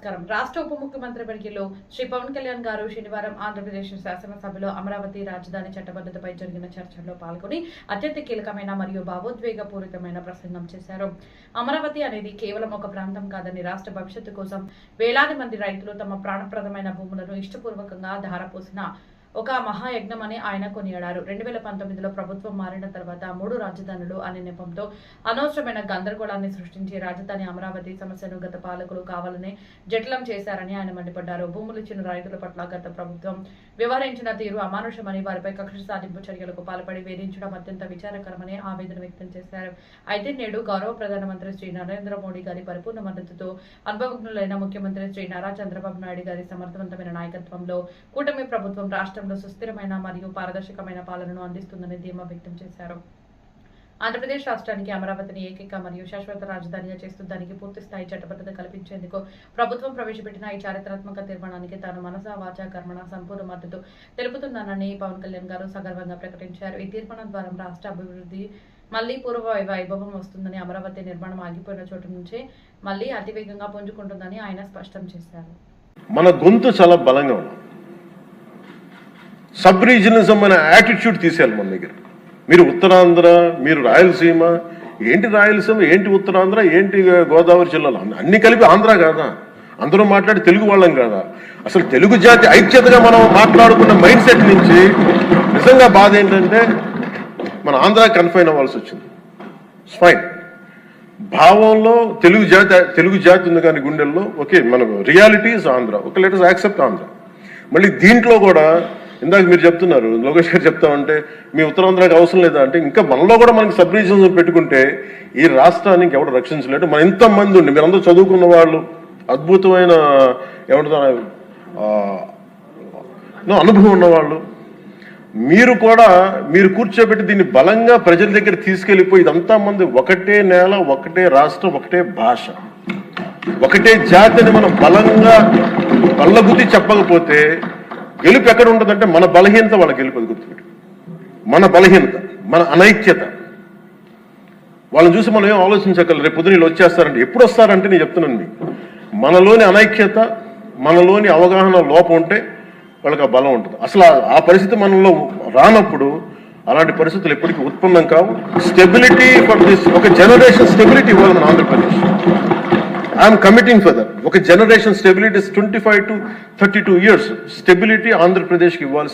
నమస్కారం. రాష్ట్ర ఉప ముఖ్యమంత్రి వర్యులు శ్రీ పవన్ కళ్యాణ్ గారు శనివారం ఆంధ్రప్రదేశ్ శాసనసభలో అమరావతి రాజధాని చట్టబద్ధతపై జరిగిన చర్చల్లో పాల్గొని అత్యంత కీలకమైన మరియు భావోద్వేగపూరితమైన ప్రసంగం చేశారు. అమరావతి అనేది కేవలం ఒక ప్రాంతం కాదని, రాష్ట్ర భవిష్యత్తు కోసం వేలాది మంది రైతులు తమ ప్రాణప్రదమైన భూములను ఇష్టపూర్వకంగా ధారపోసిన ఒక మహాయజ్ఞం అని ఆయన కొనియాడారు. 2019లో ప్రభుత్వం మారిన తర్వాత 3 రాజధానులు అనే నెపంతో అనవసరమైన గందరగోళాన్ని సృష్టించి రాజధాని అమరావతి సమస్యను గత పాలకులు కావాలని జటిలం చేశారని ఆయన మండిపడ్డారు. భూములు ఇచ్చిన రైతుల పట్ల గత ప్రభుత్వం వ్యవహరించిన తీరు అమానుషమని, వారిపై కక్ష సాధింపు చర్యలకు పాల్పడి వేధించడం అత్యంత విచారకరమని ఆవేదన వ్యక్తం చేశారు. అయితే నేడు గౌరవ ప్రధానమంత్రి శ్రీ నరేంద్ర మోడీ గారి పరిపూర్ణ మద్దతుతో అనుభవజ్ఞులైన ముఖ్యమంత్రి శ్రీ నారా చంద్రబాబు నాయుడు గారి సమర్థవంతమైన నాయకత్వంలో కూటమి ప్రభుత్వం రాష్ట్రంలో సుస్థిరమైన మరియు పారదర్శకమైన పాలనను అందిస్తుందని ధీమా వ్యక్తం చేశారు. ఆంధ్రప్రదేశ్ రాష్ట్రానికి అమరావతిని ఏకైక మరియు శాశ్వత రాజధానిగా చేస్తుందానికి పూర్తి స్థాయి చట్టబద్ధత కల్పించేందుకు ప్రభుత్వం ప్రవేశపెట్టిన ఈ చారిత్రాత్మక తీర్మానానికి తాను మనసా వాచా కర్మణ సంపూర్ణ మద్దతు తెలుపుతున్నానని పవన్ కళ్యాణ్ గారు సగర్వంగా ప్రకటించారు. ఈ తీర్మానం ద్వారా రాష్ట్ర అభివృద్ధి మళ్లీ పూర్వ వైభవం వస్తుందని, అమరావతి నిర్మాణం ఆగిపోయిన చోటు నుంచే మళ్లీ అతివేగంగా పుంజుకుంటుందని ఆయన స్పష్టం చేశారు. మన గొంతు చాలా బలంగా ఉంది. సబ్ రీజనలిజం అనే యాటిట్యూడ్ తీసేయాలి మన దగ్గర. మీరు ఉత్తరాంధ్ర, మీరు రాయలసీమ, ఏంటి రాయలసీమ, ఏంటి ఉత్తరాంధ్ర, ఏంటి గోదావరి జిల్లాలో అన్ని కలిపి ఆంధ్ర కాదా? అందరూ మాట్లాడి తెలుగు వాళ్ళం కాదా? అసలు తెలుగు జాతి ఐక్యతగా మనం మాట్లాడుకున్న మైండ్ సెట్ నుంచి నిజంగా బాధ ఏంటంటే మన ఆంధ్ర కన్ఫైన్ అవ్వాల్సి వచ్చింది. ఫైన్, భావంలో తెలుగు జాతి ఉంది కానీ గుండెల్లో ఓకే, మనకు realities Andhra, okay, let us accept Andhra. మళ్ళీ దీంట్లో కూడా ఇందాక మీరు చెప్తున్నారు, లోకేష్ గారు చెప్తామంటే మీ ఉత్తరాంధ్రకి అవసరం లేదా అంటే, ఇంకా మనలో కూడా మనకి సబ్ రీజన్స్ పెట్టుకుంటే ఈ రాష్ట్రానికి ఎవరు రక్షించలేడు. మన ఇంతమంది ఉండి మీరందరూ చదువుకున్న వాళ్ళు, అద్భుతమైన ఏమంటారు అనుభవం ఉన్నవాళ్ళు, మీరు కూర్చోబెట్టి దీన్ని బలంగా ప్రజల దగ్గర తీసుకెళ్ళిపోయి ఇదంతా మంది ఒకటే నేల, ఒకటే రాష్ట్రం, ఒకటే భాష, ఒకటే జాతిని మనం బలంగా బల్లగుద్ది చెప్పకపోతే గెలుపు ఎక్కడ ఉంటుందంటే మన బలహీనత వాళ్ళ గెలుపు. అది గుర్తుపెట్టు, మన బలహీనత, మన అనైక్యత. వాళ్ళని చూసి మనం ఏం ఆలోచించగలరు? రేపు పొద్దున వీళ్ళు వచ్చేస్తారంటే, ఎప్పుడు వస్తారంటే నేను చెప్తున్నాను మీకు, మనలోని అనైక్యత, మనలోని అవగాహన లోపం ఉంటే వాళ్ళకి ఆ బలం ఉంటుంది. అసలు ఆ పరిస్థితి మనలో రానప్పుడు అలాంటి పరిస్థితులు ఎప్పటికీ ఉత్పన్నం కావు. స్టెబిలిటీ ఫర్ దిస్, ఒక జనరేషన్ స్టెబిలిటీ ఇవ్వాలి మన Andhra Pradesh. I'm committing for that. ఒక generation stability 25 to 32 years stability ఆంధ్రప్రదేశ్కి ఇవ్వాలి.